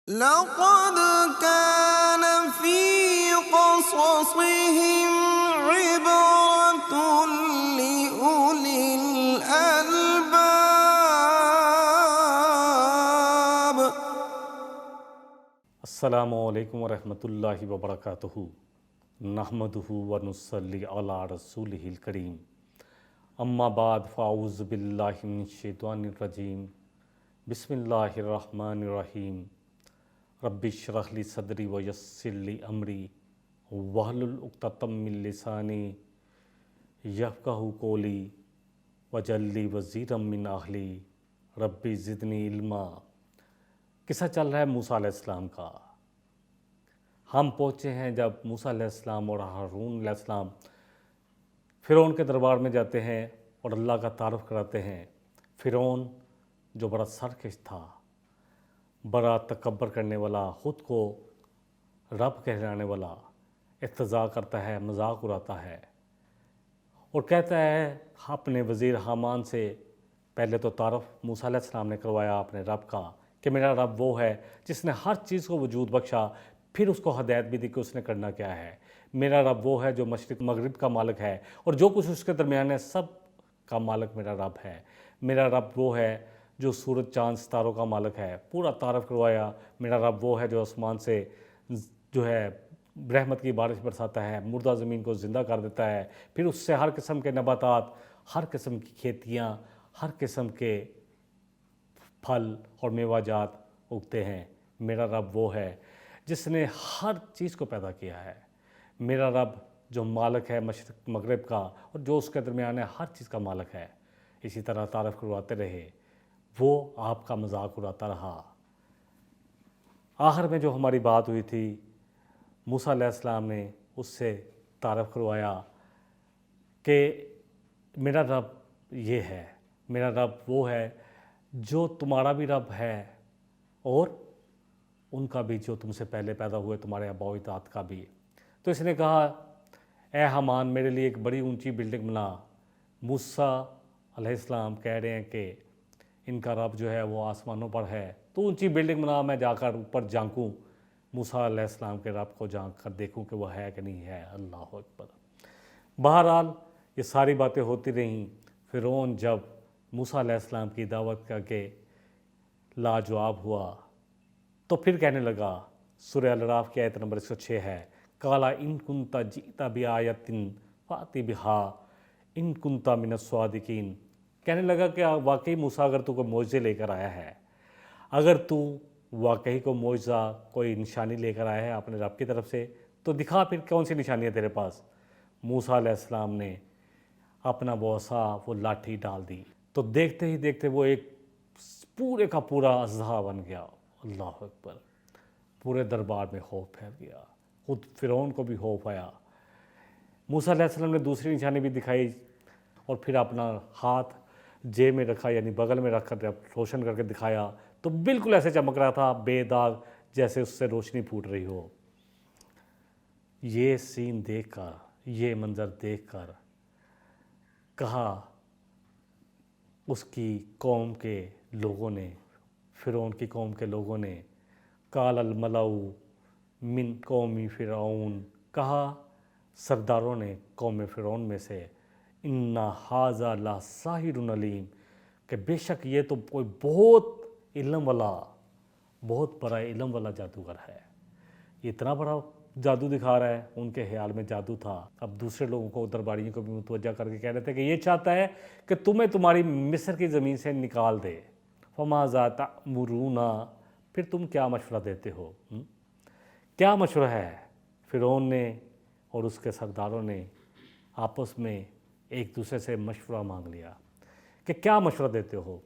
لقد كان في قصصهم عبرة لأولي الألباب. السلام علیکم ورحمۃ اللہ وبرکاتہ نحمدہ ونصلی علی رسولہ الکریم اما بعد فاعوذ باللہ من الشیطان الرجیم بسم اللہ الرحمن الرحیم رب اشرح لی صدری ویسر لی امری واحلل عقدۃ من لسانی یفقہوا قولی واجعل لی وزیرا من اہلی رب زدنی علما۔ قصہ چل رہا ہے موسیٰ علیہ السلام کا۔ ہم پہنچے ہیں جب موسیٰ علیہ السلام اور ہارون علیہ السلام فرعون کے دربار میں جاتے ہیں اور اللہ کا تعارف کراتے ہیں۔ فرعون جو بڑا سرکش تھا، بڑا تکبر کرنے والا، خود کو رب کہلانے والا، استہزاء کرتا ہے، مذاق اڑاتا ہے اور کہتا ہے اپنے وزیر حامان سے پہلے تو تعارف موسیٰ علیہ السلام نے کروایا اپنے رب کا کہ میرا رب وہ ہے جس نے ہر چیز کو وجود بخشا، پھر اس کو ہدایت بھی دی کہ اس نے کرنا کیا ہے۔ میرا رب وہ ہے جو مشرق مغرب کا مالک ہے اور جو کچھ اس کے درمیان ہے سب کا مالک میرا رب ہے۔ میرا رب وہ ہے جو سورج چاند ستاروں کا مالک ہے، پورا تعارف کروایا۔ میرا رب وہ ہے جو آسمان سے جو ہے رحمت کی بارش برساتا ہے، مردہ زمین کو زندہ کر دیتا ہے، پھر اس سے ہر قسم کے نباتات، ہر قسم کی کھیتیاں، ہر قسم کے پھل اور میوہ جات اگتے ہیں۔ میرا رب وہ ہے جس نے ہر چیز کو پیدا کیا ہے۔ میرا رب جو مالک ہے مشرق مغرب کا اور جو اس کے درمیان ہے ہر چیز کا مالک ہے۔ اسی طرح تعارف کرواتے رہے، وہ آپ کا مذاق اڑاتا رہا۔ آخر میں جو ہماری بات ہوئی تھی، موسیٰ علیہ السلام نے اس سے تعارف کروایا کہ میرا رب یہ ہے، میرا رب وہ ہے جو تمہارا بھی رب ہے اور ان کا بھی جو تم سے پہلے پیدا ہوئے تمہارے آباء و اجداد کا بھی۔ تو اس نے کہا اے حامان میرے لیے ایک بڑی اونچی بلڈنگ بنا۔ موسیٰ علیہ السلام کہہ رہے ہیں کہ ان کا رب جو ہے وہ آسمانوں پر ہے، تو اونچی بلڈنگ بنا، میں جا کر اوپر جھانکوں، موسیٰ علیہ السلام کے رب کو جھانک کر دیکھوں کہ وہ ہے کہ نہیں ہے۔ اللہ اکبر۔ بہرحال یہ ساری باتیں ہوتی رہیں۔ فرعون جب موسیٰ علیہ السلام کی دعوت کر کے لاجواب ہوا تو پھر کہنے لگا، سورہ الاعراف کی آیت نمبر 106 ہے، قَالَ إِن كُنْتَ جِئْتَ بِآیَةٍ فَأْتِ بِهَا إِن كُنْتَ مِنَ الصَّادِقِينَ۔ کہنے لگا کہ واقعی موسیٰ اگر تو کوئی معجزے لے کر آیا ہے، اگر تو واقعی کوئی معجزہ، کوئی نشانی لے کر آیا ہے اپنے رب کی طرف سے، تو دکھا پھر کون سی نشانی ہے تیرے پاس۔ موسیٰ علیہ السلام نے اپنا وہ عصا، وہ لاٹھی ڈال دی، تو دیکھتے ہی دیکھتے وہ ایک پورے کا پورا اژدہا بن گیا۔ اللہ اکبر۔ پورے دربار میں خوف پھیل گیا، خود فرعون کو بھی خوف آیا۔ موسیٰ علیہ السلام نے دوسری نشانی بھی دکھائی اور پھر اپنا ہاتھ جیب میں رکھا، یعنی بغل میں رکھ کر جب روشن کر کے دکھایا تو بالکل ایسے چمک رہا تھا بے داغ، جیسے اس سے روشنی پھوٹ رہی ہو۔ یہ سین دیکھ کر، یہ منظر دیکھ کر کہا اس کی قوم کے لوگوں نے، فرعون کی قوم کے لوگوں نے، قال الملأ من قوم فرعون، کہا سرداروں نے قوم فرعون میں سے، ان ھذا لساحر علیم، کہ بے شک یہ تو کوئی بہت علم والا، بہت بڑا علم والا جادوگر ہے۔ یہ اتنا بڑا جادو دکھا رہا ہے، ان کے خیال میں جادو تھا۔ اب دوسرے لوگوں کو، درباریوں کو بھی متوجہ کر کے کہہ رہے تھے کہ یہ چاہتا ہے کہ تمہیں تمہاری مصر کی زمین سے نکال دے۔ فماذا تأمرون، پھر تم کیا مشورہ دیتے ہو؟ کیا مشورہ ہے؟ فرعون نے اور اس کے سرداروں نے آپس میں ایک دوسرے سے مشورہ مانگ لیا کہ کیا مشورہ دیتے ہو۔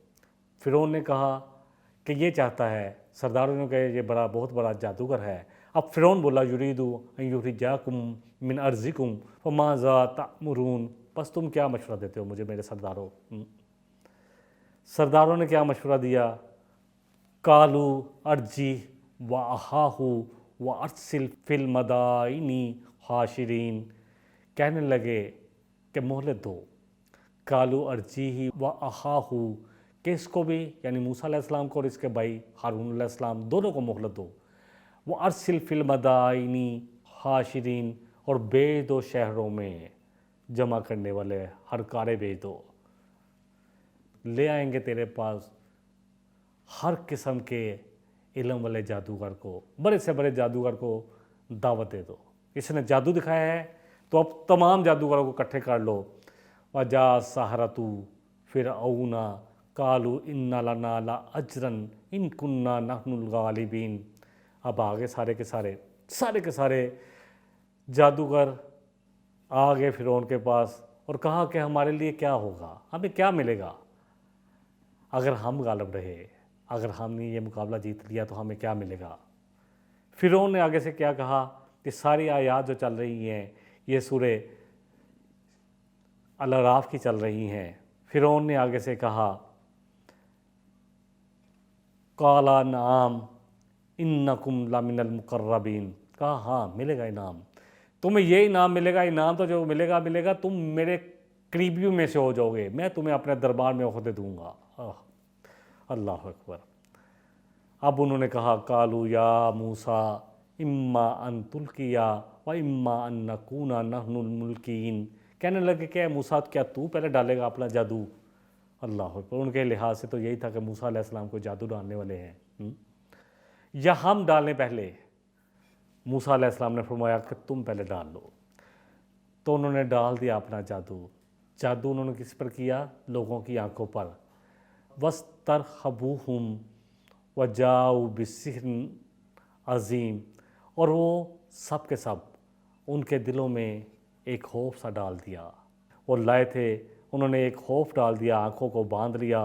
فرعون نے کہا کہ یہ چاہتا ہے، سرداروں نے کہا یہ بہت بڑا جادوگر ہے۔ اب فرعون بولا یرید ان یخرجکم من ارضکم فماذا تأمرون، بس تم کیا مشورہ دیتے ہو مجھے میرے سرداروں؟ سرداروں نے کیا مشورہ دیا؟ قالوا ارجہ واخاہ وارسل فی المدائن حاشرین، کہنے لگے کہ مہلت دو۔ قالوا ارجہ واخاہ، کہ اس کو بھی یعنی موسیٰ علیہ السلام کو اور اس کے بھائی ہارون علیہ السلام دونوں کو مہلت دو، وہ ارسل فی المدائنی حاشرین، اور بھیج دو شہروں میں جمع کرنے والے، ہر کارے بھیج دو، لے آئیں گے تیرے پاس ہر قسم کے علم والے جادوگر کو، بڑے سے بڑے جادوگر کو دعوت دے دو، اس نے جادو دکھایا ہے تو اب تمام جادوگروں کو اکٹھے کر لو۔ وَجَاءَ السَّحَرَةُ فِرْعَوْنَ قَالُوا إِنَّ لَنَا لَأَجْرًا إِن كُنَّا نَحْنُ الْغَالِبِينَ۔ اب آگے سارے کے سارے جادوگر آ گئے فرعون کے پاس اور کہا کہ ہمارے لیے کیا ہوگا، ہمیں کیا ملے گا اگر ہم غالب رہے، اگر ہم نے یہ مقابلہ جیت لیا تو ہمیں کیا ملے گا۔ فرعون نے آگے سے کیا کہا کہ ساری آیات جو چل رہی ہیں یہ سورہ الاعراف کی چل رہی ہیں۔ فرعون نے آگے سے کہا قَالَ نَعَمْ إِنَّكُمْ لَمِنَ الْمُقَرَّبِينَ، کہا ہاں ملے گا انعام، تمہیں یہ انعام ملے گا، انعام تو جو ملے گا تم میرے قریبیوں میں سے ہو جاؤ گے، میں تمہیں اپنے دربار میں عہدے دوں گا۔ اللہ اکبر۔ اب انہوں نے کہا قالوا یا موسیٰ اما ان تلقی و اما ان نکون نحن الملقین، کہنے لگے کہ اے موسیٰ کیا تو پہلے ڈالے گا اپنا جادو؟ اللہ اکبر۔ ان کے لحاظ سے تو یہی تھا کہ موسیٰ علیہ السلام کو جادو ڈالنے والے ہیں، یا ہم ڈالیں پہلے؟ موسیٰ علیہ السلام نے فرمایا کہ تم پہلے ڈال لو، تو انہوں نے ڈال دیا اپنا جادو انہوں نے کس پر کیا؟ لوگوں کی آنکھوں پر۔ وَاسْتَرْهَبُوهُمْ وَجَاءُوا بِسِحْرٍ عظیم، اور وہ سب کے سب ان کے دلوں میں ایک خوف سا ڈال دیا، وہ لائے تھے، انہوں نے ایک خوف ڈال دیا، آنکھوں کو باندھ لیا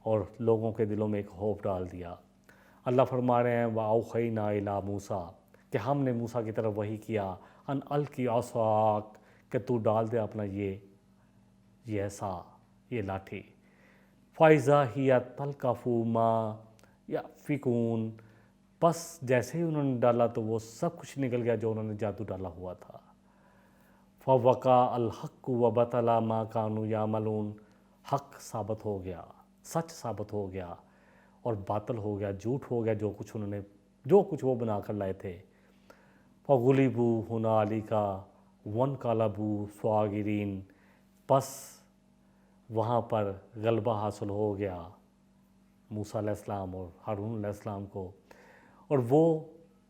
اور لوگوں کے دلوں میں ایک خوف ڈال دیا۔ اللہ فرما رہے ہیں وَأَوْحَيْنَا إِلَىٰ مُوسَىٰ، کہ ہم نے موسیٰ کی طرف وحی کیا ان القی عصاک، کہ تو ڈال دے اپنا یہ عصا، یہ لاٹھی۔ فَإِذَا هِيَ تَلْقَفُ مَا يَأْفِكُونَ، بس جیسے ہی انہوں نے ڈالا تو وہ سب کچھ نکل گیا جو انہوں نے جادو ڈالا ہوا تھا۔ فَوَقَعَ الْحَقُّ وَبَطَلَ مَا كَانُوا يَعْمَلُونَ، حق ثابت ہو گیا، سچ ثابت ہو گیا اور باطل ہو گیا، جھوٹ ہو گیا جو کچھ وہ بنا کر لائے تھے۔ فَغُلِبُوا هُنَالِكَ وَانقَلَبُوا صَاغِرِينَ، بس وہاں پر غلبہ حاصل ہو گیا موسیٰ علیہ السلام اور ہارون علیہ السلام کو، اور وہ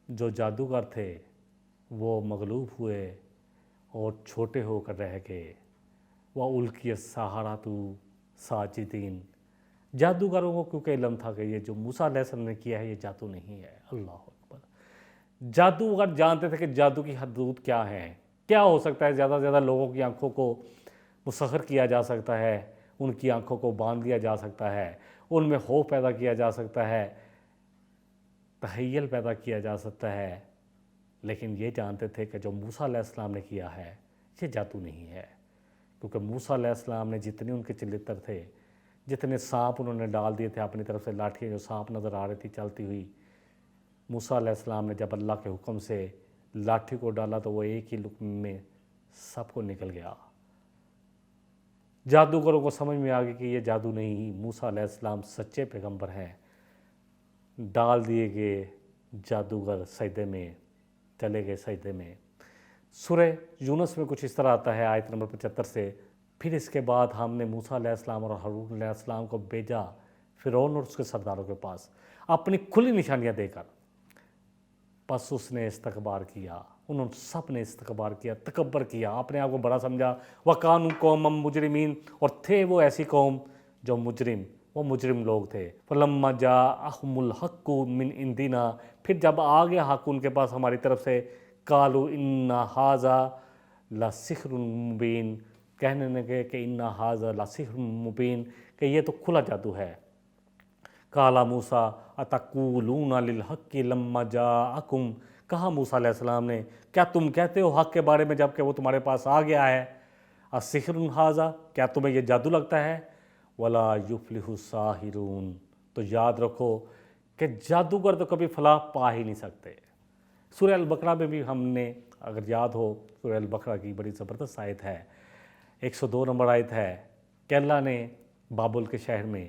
جو جادوگر تھے وہ مغلوب ہوئے اور چھوٹے ہو کر رہ گئے۔ وَأُلْقِيَ السَّحَرَةُ ساجدین، جادوگروں کو کیونکہ علم تھا کہ یہ جو موسیٰ علیہ السلام نے کیا ہے یہ جادو نہیں ہے۔ اللہ اکبر۔ جادوگر جانتے تھے کہ جادو کی حدود کیا ہے، کیا ہو سکتا ہے، زیادہ سے زیادہ لوگوں کی آنکھوں کو مسخر کیا جا سکتا ہے، ان کی آنکھوں کو باندھ دیا جا سکتا ہے، ان میں خوف پیدا کیا جا سکتا ہے، تخیل پیدا کیا جا سکتا ہے، لیکن یہ جانتے تھے کہ جو موسیٰ علیہ السلام نے کیا ہے یہ جادو نہیں ہے، کیونکہ موسیٰ علیہ السلام نے جتنے ان کے چلتر تھے، جتنے سانپ انہوں نے ڈال دیے تھے اپنی طرف سے لاٹھیاں جو سانپ نظر آ رہی تھی چلتی ہوئی، موسیٰ علیہ السلام نے جب اللہ کے حکم سے لاٹھی کو ڈالا تو وہ ایک ہی لقمے میں سب کو نکل گیا۔ جادوگروں کو سمجھ میں آ گئی کہ یہ جادو نہیں، موسیٰ علیہ السلام سچے پیغمبر ہیں۔ ڈال دیے گئے جادوگر سجدے میں چلے گئے، سجدے میں۔ سورہ یونس میں کچھ اس طرح آتا ہے آیت نمبر 75 سے، پھر اس کے بعد ہم نے موسیٰ علیہ السلام اور ہارون علیہ السلام کو بھیجا فرعون اور اس کے سرداروں کے پاس اپنی کھلی نشانیاں دے کر، بس اس نے استکبار کیا، انہوں سب نے استکبار کیا، تکبر کیا، اپنے آپ کو بڑا سمجھا۔ وَقَانُوا قَوْمًا مُجْرِمِينَ، اور تھے وہ ایسی قوم جو مجرم لوگ تھے۔ فَلَمَّا جَاءَهُمُ الْحَقُّ مِنْ عِنْدِنَا، پھر جب آ گیا حق ان کے پاس ہماری طرف سے، قَالُوا إِنَّ هَٰذَا لَسِحْرٌ مُبِينٌ، کہنے لگے کہ إِنَّ هَٰذَا لَسِحْرٌ مُبِينٌ، کہ یہ تو کھلا جادو ہے۔ قَالَ مُوسَىٰ أَتَقُولُونَ لِلْحَقِّ لَمَّا جَاءَكُمْ، کہا موسیٰ علیہ السلام نے کیا تم کہتے ہو حق کے بارے میں جب کہ وہ تمہارے پاس آ گیا ہے؟ السحر ھذا، کیا تمہیں یہ جادو لگتا ہے؟ ولا یفلح الساحرون، تو یاد رکھو کہ جادوگر تو کبھی فلاح پا ہی نہیں سکتے۔ سورہ البقرہ میں بھی ہم نے اگر یاد ہو، سورہ البقرہ کی بڑی زبردست آیت ہے، 102 نمبر آیت ہے کہ اللہ نے بابل کے شہر میں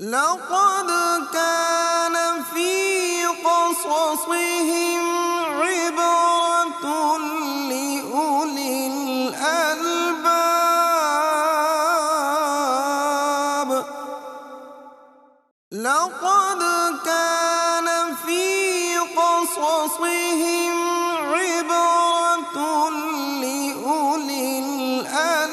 لقد كان في قصصهم عبرة لأولي الألباب لقد كان في قصصهم عبرة لأولي الألباب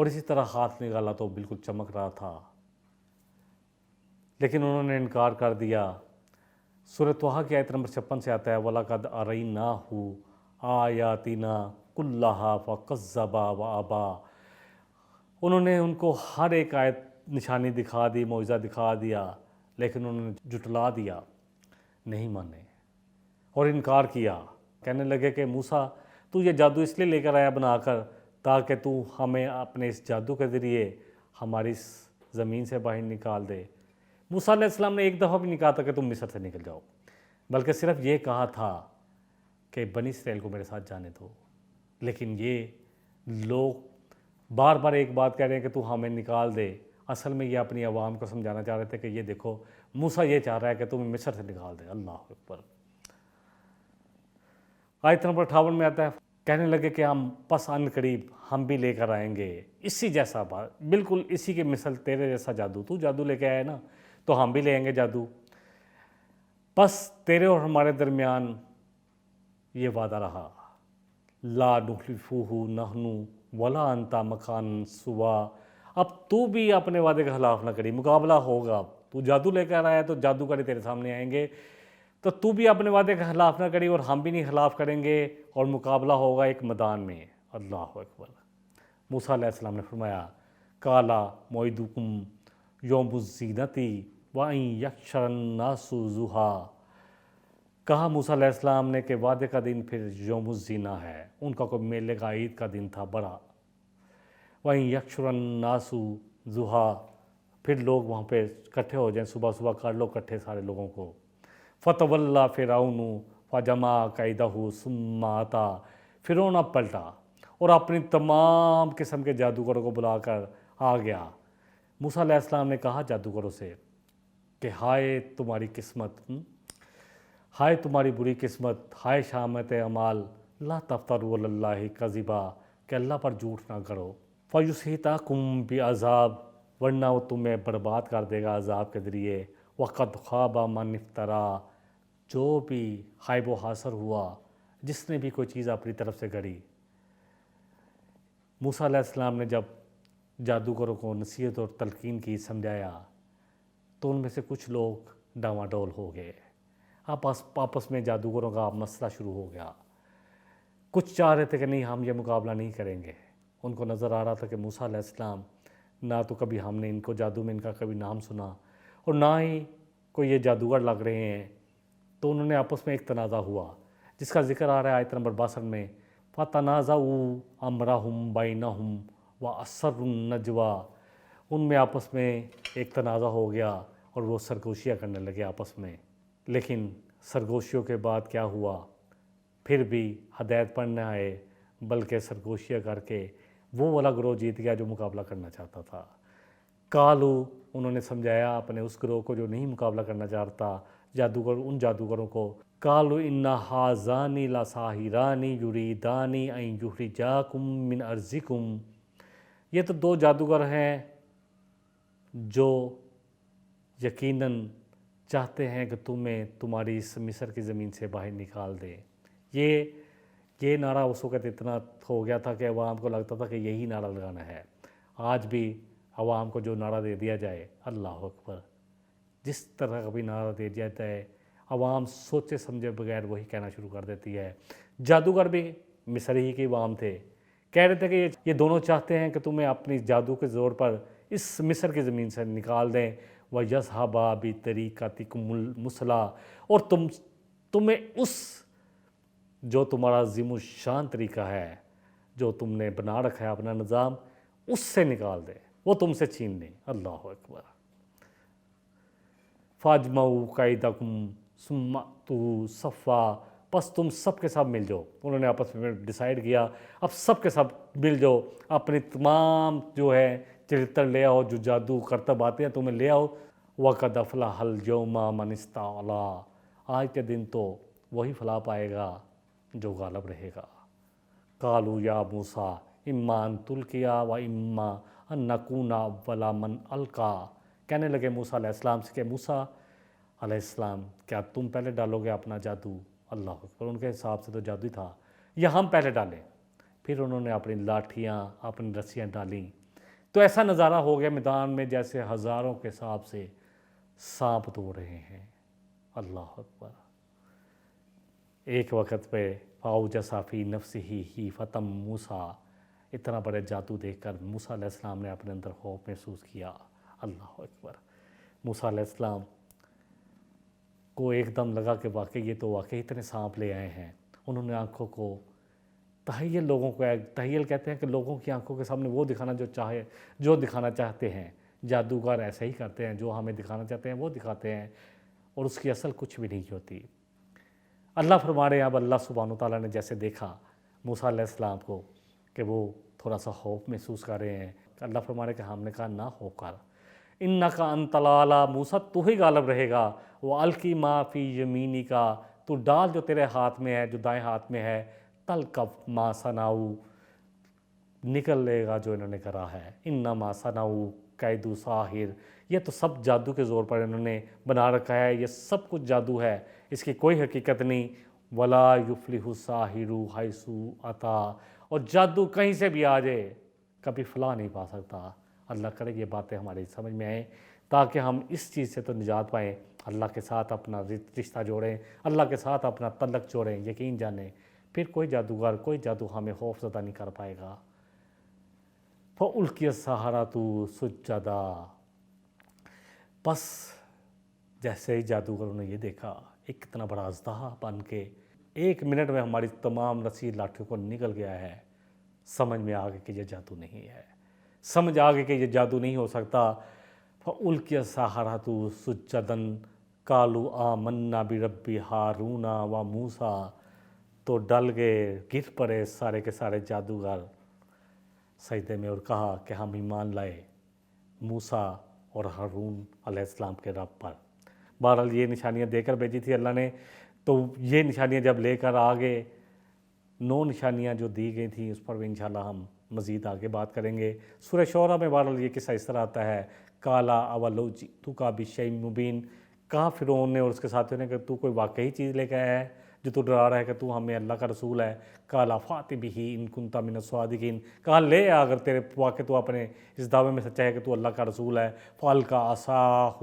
اور اسی طرح ہاتھ نکالا تو بالکل چمک رہا تھا، لیکن انہوں نے انکار کر دیا۔ سورۃ طٰہٰ کی آیت نمبر 56 سے آتا ہے وَلَقَدْ أَرَيْنَاهُ آیَاتِنَا كُلَّهَا فَكَذَّبَ وَأَبَىٰ۔ انہوں نے ان کو ہر ایک آیت نشانی دکھا دی، معجزہ دکھا دیا، لیکن انہوں نے جھٹلا دیا، نہیں مانے اور انکار کیا۔ کہنے لگے کہ موسیٰ تو یہ جادو اس لیے لے کر آیا بنا کر تاکہ تو ہمیں اپنے اس جادو کے ذریعے ہماری اس زمین سے باہر نکال دے۔ موسیٰ علیہ السلام نے ایک دفعہ بھی نہیں کہا تھا کہ تم مصر سے نکل جاؤ، بلکہ صرف یہ کہا تھا کہ بنی اسرائیل کو میرے ساتھ جانے دو۔ لیکن یہ لوگ بار بار ایک بات کہہ رہے ہیں کہ تو ہمیں نکال دے، اصل میں یہ اپنی عوام کو سمجھانا چاہ رہے تھے کہ یہ دیکھو موسیٰ یہ چاہ رہا ہے کہ تمہیں مصر سے نکال دے۔ اللہ اکبر۔ آیت نمبر 58 میں آتا ہے کہنے لگے کہ ہم پس ان قریب ہم بھی لے کر آئیں گے اسی جیسا بات، بالکل اسی کے مثل تیرے جیسا جادو، تو جادو لے کے آیا نا تو ہم بھی لے آئیں گے جادو۔ پس تیرے اور ہمارے درمیان یہ وعدہ رہا، لا نخلفہ نحن ولا انت مکان سوا، اب تو بھی اپنے وعدے کے خلاف نہ کری، مقابلہ ہوگا، تو جادو لے کر آیا تو جادوگر تیرے سامنے آئیں گے، تو تو بھی اپنے وعدے کے خلاف نہ کری اور ہم بھی نہیں خلاف کریں گے، اور مقابلہ ہوگا ایک میدان میں۔ اللہ اکبر۔ موسیٰ علیہ السلام نے فرمایا کالا موعدکم یوم الزینۃ وَأَن یحشر الناس ضحیٰ، کہا موسیٰ علیہ السلام نے کہ وعدے کا دن پھر یوم الزینہ ہے، ان کا کوئی میلے کا عید کا دن تھا بڑا۔ وَأَن یحشر الناس ضحیٰ، پھر لوگ وہاں پہ اکٹھے ہو جائیں، صبح صبح کر لو اکٹھے سارے لوگوں کو۔ فَتَوَلَّىٰ فِرْعَوْنُ فَجَمَعَ كَيْدَهُ ثُمَّ أَتَىٰ، فرعون اب پلٹا اور اپنی تمام قسم کے جادوگروں کو بلا کر آ گیا۔ موسیٰ علیہ السلام نے کہا جادوگروں سے کہ ہائے تمہاری قسمت، ہائے تمہاری بری قسمت، ہائے شامت اعمال، لا تفتروا علی اللہ کذبا، کہ اللہ پر جھوٹ نہ کرو، فیصیبکم بعذاب، ورنہ وہ تمہیں برباد کر دے گا عذاب کے ذریعے، وقد خاب من افترا، جو بھی خائب و حاصر ہوا، جس نے بھی کوئی چیز اپنی طرف سے گڑھی۔ موسیٰ علیہ السلام نے جب جادوگروں کو نصیحت اور تلقین کی، سمجھایا، تو ان میں سے کچھ لوگ ڈاواڈول ہو گئے، آپس میں جادوگروں کا مسئلہ شروع ہو گیا۔ کچھ چاہ رہے تھے کہ نہیں ہم یہ مقابلہ نہیں کریں گے، ان کو نظر آ رہا تھا کہ موسیٰ علیہ السلام نہ تو کبھی ہم نے ان کو جادو میں ان کا کبھی نام سنا اور نہ ہی کوئی یہ جادوگر لگ رہے ہیں، تو انہوں نے آپس میں ایک تنازع ہوا جس کا ذکر آ رہا ہے آیت نمبر 62 میں، فَتَنَازَعُوا أَمْرَهُمْ بَيْنَهُمْ وَأَسَرُّوا النَّجْوَىٰ، ان میں آپس میں ایک تنازع ہو گیا اور وہ سرگوشیاں کرنے لگے آپس میں۔ لیکن سرگوشیوں کے بعد کیا ہوا، پھر بھی ہدایت پر نہ آئے، بلکہ سرگوشیاں کر کے وہ والا گروہ جیت گیا جو مقابلہ کرنا چاہتا تھا۔ کالو، انہوں نے سمجھایا اپنے اس گروہ کو جو نہیں مقابلہ کرنا چاہتا، ان جادوگروں کو، کالو ان ھذان لساحران یریدان ان یخرجاکم من ارضکم، یہ تو دو جادوگر ہیں جو یقیناً چاہتے ہیں کہ تمہیں تمہاری اس مصر کی زمین سے باہر نکال دیں۔ یہ نعرہ اس وقت اتنا ہو گیا تھا کہ عوام کو لگتا تھا کہ یہی نعرہ لگانا ہے۔ آج بھی عوام کو جو نعرہ دے دیا جائے، اللہ اکبر، جس طرح کا بھی نعرہ دے دیا جائے، عوام سوچے سمجھے بغیر وہی کہنا شروع کر دیتی ہے۔ جادوگر بھی مصر ہی کے عوام تھے، کہہ رہے تھے کہ یہ دونوں چاہتے ہیں کہ تمہیں اپنی جادو کے زور پر اس مصر کی زمین سے نکال دیں، وَيَذْهَبَا بِطَرِيقَتِكُمُ الْمُثْلَىٰ، اور تمہیں اس جو تمہارا عظیم الشان طریقہ ہے، جو تم نے بنا رکھا ہے اپنا نظام، اس سے نکال دیں، وہ تم سے چھین لیں۔ اللہ اکبر۔ فَاجْمَعُوا كَيْدَكُمْ ثُمَّ ائْتُوا صَفًّا، بس تم سب کے سب مل جاؤ۔ انہوں نے آپس میں ڈیسائیڈ کیا اب سب کے سب مل جاؤ، اپنی تمام جو ہے چرتر لے آؤ، جو جادو کرتب آتے ہیں تمہیں لے آؤ۔ وَقَدْ أَفْلَحَ الْيَوْمَ مَنِ اسْتَعْلَىٰ، آج کے دن تو وہی فلاح پائے گا جو غالب رہے گا۔ قَالُوا يَا مُوسَىٰ إِمَّا أَن تُلْقِيَ وَإِمَّا أَن نَّكُونَ أَوَّلَ مَنْ أَلْقَىٰ، کہنے لگے موسیٰ علیہ السلام سے کہ موسیٰ علیہ السلام کیا تم پہلے ڈالو گے اپنا جادو؟ اللہ اکبر، ان کے حساب سے تو جادو ہی تھا، یا ہم پہلے ڈالیں؟ پھر انہوں نے اپنی لاٹھیاں، اپنی رسیاں ڈالیں تو ایسا نظارہ ہو گیا میدان میں جیسے ہزاروں کے حساب سے سانپ دوڑ رہے ہیں۔ اللہ اکبر۔ ایک وقت پہ فاوجس فی نفسہ خیفۃ موسیٰ، اتنا بڑے جادو دیکھ کر موسیٰ علیہ السلام نے اپنے اندر خوف محسوس کیا۔ اللہ اکبر۔ موسیٰ علیہ السلام کو ایک دم لگا کہ واقعی یہ تو واقعی اتنے سانپ لے آئے ہیں۔ انہوں نے آنکھوں کو تحیل، لوگوں کو تحیل کہتے ہیں کہ لوگوں کی آنکھوں کے سامنے وہ دکھانا جو دکھانا چاہتے ہیں۔ جادوگر ایسا ہی کرتے ہیں، جو ہمیں دکھانا چاہتے ہیں وہ دکھاتے ہیں، اور اس کی اصل کچھ بھی نہیں ہوتی۔ اللہ فرما رہے ہیں، اب اللہ سبحانہ تعالیٰ نے جیسے دیکھا موسیٰ علیہ السلام کو کہ وہ تھوڑا سا خوف محسوس کر رہے ہیں، اللہ فرما رہے ہیں کہ ہم نے کہا نہ خوف کر، انک انت الاعلیٰ، موسیٰ تو ہی غالب رہے گا، والقی ما فی یمینک، تو ڈال جو تیرے ہاتھ میں ہے، جو دائیں ہاتھ میں ہے، تلقف ما صنعوا، نکل لے گا جو انہوں نے کرا ہے، انما صنعوا کید ساحر، یہ تو سب جادو کے زور پر انہوں نے بنا رکھا ہے، یہ سب کچھ جادو ہے، اس کی کوئی حقیقت نہیں۔ ولا یفلح الساحر حیث اتی، اور جادو کہیں سے بھی آ جائے کبھی فلاح نہیں پا سکتا۔ اللہ کرے یہ باتیں ہماری سمجھ میں آئیں تاکہ ہم اس چیز سے تو نجات پائیں، اللہ کے ساتھ اپنا رشتہ جوڑیں، اللہ کے ساتھ اپنا تعلق جوڑیں، یقین جانیں، پھر کوئی جادوگر، کوئی جادو ہمیں خوف زدہ نہیں کر پائے گا۔ فَأُلْقِيَ السَّحَرَةُ سُجَّدًا، بس جیسے ہی جادوگروں نے یہ دیکھا ایک اتنا بڑا اژدہا بن کے 1 منٹ میں ہماری تمام رسی لاٹھیوں کو نکل گیا ہے، سمجھ میں آ گئی کہ یہ جادو نہیں ہے، سمجھ آ گئی کہ یہ جادو نہیں ہو سکتا۔ فَأُلْقِيَ السَّحَرَةُ سُجَّدًا قَالُوا آمَنَّا بِرَبِّ ہارون وموسیٰ، تو ڈل گئے، گر پڑے سارے کے سارے جادوگر سجدے میں، اور کہا کہ ہم ایمان لائے موسیٰ اور ہارون علیہ السلام کے رب پر۔ بہرحال یہ نشانیاں دے کر بھیجی تھی اللہ نے، تو یہ نشانیاں جب لے کر آگے 9 نشانیاں جو دی گئی تھیں اس پر بھی انشاءاللہ ہم مزید آگے بات کریں گے۔ سورہ شعراء میں بہرحال یہ قصہ اس طرح آتا ہے، کالا اولو جئتک بشیء مبین، کہا فرعون نے اور اس کے ساتھیوں نے کہ تو کوئی واقعی چیز لے کے آیا ہے جو تو ڈرا رہا ہے کہ تو ہمیں اللہ کا رسول ہے؟ کالا فأت بہ ان کنت من الصادقین، کہا لے آ اگر تیرے واقع تو اپنے اس دعوے میں سچا ہے کہ تو اللہ کا رسول ہے۔ فألقى عصاہ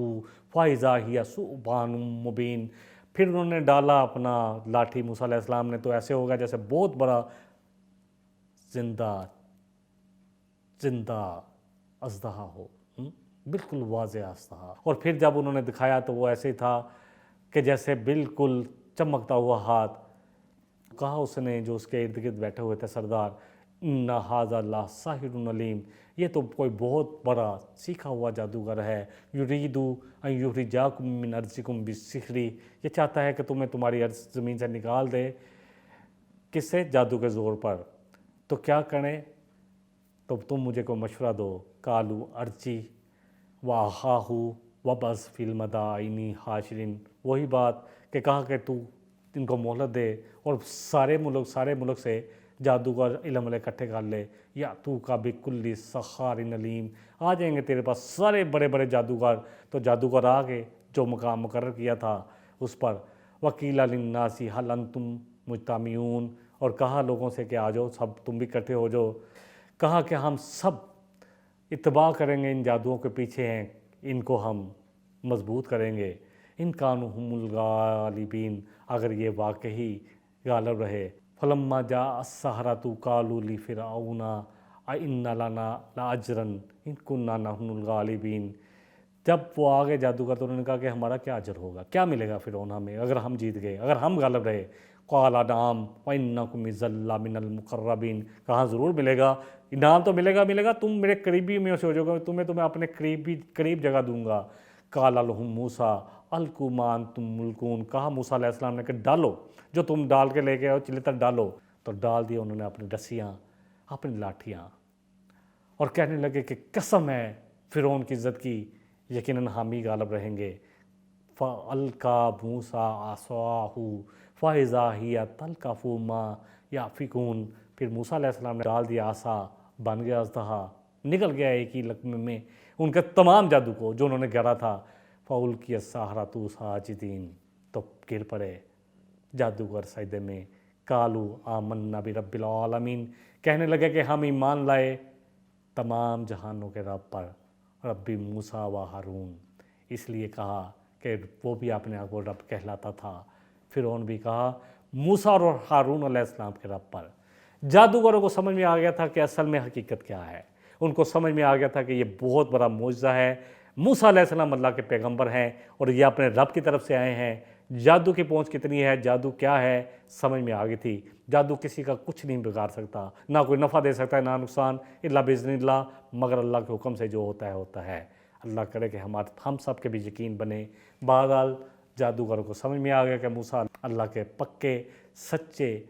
فإذا ہی ثعبان مبین، پھر انہوں نے ڈالا اپنا لاٹھی موسیٰ علیہ السلام نے، تو ایسے ہوگا جیسے بہت بڑا زندہ اژدہا ہو، بالکل واضح اژدہا، اور پھر جب انہوں نے دکھایا تو وہ ایسے ہی تھا کہ جیسے بالکل چمکتا ہوا ہاتھ۔ کہا اس نے جو اس کے ارد گرد بیٹھے ہوئے تھے سردار، ان ھذا لساحر علیم، یہ تو کوئی بہت بڑا سیکھا ہوا جادوگر ہے، یرید ان یخرجاکم من ارضکم بالسحر، یہ چاہتا ہے کہ تمہیں تمہاری ارض زمین سے نکال دے، کس سے؟ جادو کے زور پر۔ تو کیا کریں؟ تو تم مجھے کو مشورہ دو۔ قالوا ارجی واخاہ وابعث فی المدائن حاشرین، وہی بات کہ کہا کہ تو ان کو مہلت دے اور سارے ملک سے جادوگر علم والے اکٹھے کر لے، یا تو کا بکل سحار علیم، آ جائیں گے تیرے پاس سارے بڑے بڑے جادوگر۔ تو جادوگر آ گئے جو مقام مقرر کیا تھا اس پر۔ وقیل للناس هل انتم مجتمعون، اور کہا لوگوں سے کہ آ جاؤ سب تم بھی اکٹھے ہو جاؤ۔ کہا کہ ہم سب اتباع کریں گے، ان جادوؤں کے پیچھے ہیں، ان کو ہم مضبوط کریں گے۔ ان کانوا هم الغالبین، اگر یہ واقعی غالب رہے۔ فلما جاء السحرۃ قالوا لفرعون أئن لنا لأجرا ان كنا نحن الغالبین، جب وہ آگے جادوگر تو انہوں نے کہا کہ ہمارا کیا اجر ہوگا، کیا ملے گا فرعون ہمیں اگر ہم جیت گئے، اگر ہم غالب رہے؟ قال نعم وإنکم اذا لمن المقربین، کہاں ضرور ملے گا، انعام تو ملے گا، تم میرے قریبی میں سے ہو جاؤ گے، تمہیں اپنے قریب جگہ دوں گا۔ قال لهم موسیٰ القوا ما انتم ملقون، کہا موسیٰ علیہ السلام نے کہ ڈالو جو تم ڈال کے لے کے آؤ، چلے تک ڈالو۔ تو ڈال دیا انہوں نے اپنی رسیاں، اپنی لاٹھیاں، اور کہنے لگے کہ قسم ہے فرعون کی عزت کی، یقیناً ہم ہی غالب رہیں گے۔ فَأَلْقَى مُوسَىٰ عَصَاهُ فَإِذَا هِيَ تَلْقَفُ مَا يَأْفِكُونَ، پھر موسیٰ علیہ السلام نے ڈال دیا عصا، بن گیا اژدہا، نکل گیا ایک ہی لقمے میں ان کا تمام جادو کو جو انہوں نے گھڑا تھا۔ فَأُلْقِيَ السَّحَرَةُ ساجدین، تو گر پڑے جادوگر سجدے میں۔ قالوا آمنا برب العالمین، کہنے لگے کہ ہم ایمان لائے تمام جہانوں کے رب پر، ربی موسیٰ و ہارون، اس لیے کہا کہ وہ بھی اپنے آپ کو رب کہلاتا تھا۔ فرعون بھی کہا موسیٰ اور ہارون علیہ السلام کے رب پر۔ جادوگروں کو سمجھ میں آ گیا تھا کہ اصل میں حقیقت کیا ہے، ان کو سمجھ میں آ گیا تھا کہ یہ بہت بڑا معجزہ ہے، موسیٰ علیہ السلام اللہ کے پیغمبر ہیں اور یہ اپنے رب کی طرف سے آئے ہیں۔ جادو کی پہنچ کتنی ہے، جادو کیا ہے، سمجھ میں آ گئی تھی۔ جادو کسی کا کچھ نہیں بگاڑ سکتا، نہ کوئی نفع دے سکتا ہے نہ نقصان، الا باذن اللہ، مگر اللہ کے حکم سے جو ہوتا ہے ہوتا ہے۔ اللہ کرے کہ ہم سب کے بھی یقین بنے۔ بہرحال جادوگروں کو سمجھ میں آ گیا کہ موسیٰ اللہ کے پکے سچے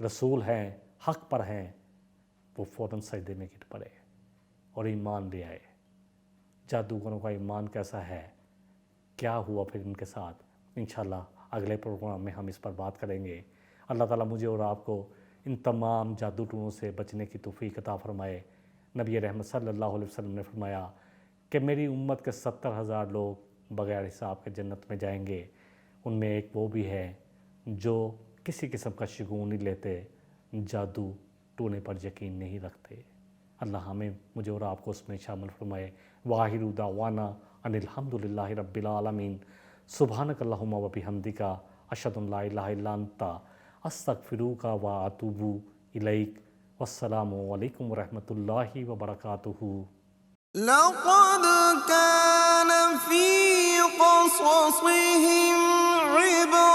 رسول ہیں، حق پر ہیں۔ وہ فوراً سجدے میں گر پڑے اور ایمان لے آئے۔ جادوگروں کا ایمان کیسا ہے، کیا ہوا پھر ان کے ساتھ، انشاءاللہ اگلے پروگرام میں ہم اس پر بات کریں گے۔ اللہ تعالیٰ مجھے اور آپ کو ان تمام جادو ٹونوں سے بچنے کی توفیق عطا فرمائے۔ نبی رحمت صلی اللہ علیہ وسلم نے فرمایا کہ میری امت کے 70,000 لوگ بغیر حساب کے جنت میں جائیں گے، ان میں ایک وہ بھی ہے جو کسی قسم کا شگون نہیں لیتے، جادو ٹونے پر یقین نہیں رکھتے۔ اللہ ہمیں، مجھے اور آپ کو اس میں شامل فرمائے۔ وآخر دعوانا ان الحمد للہ رب العالمین۔ سبحانک اللہم و بحمدک، اشہد ان لا الہ الا انت، استغفرک و اتوب الیک۔ والسلام علیکم ورحمۃ اللہ وبرکاتہ۔ لقد كان في قصصهم عبرة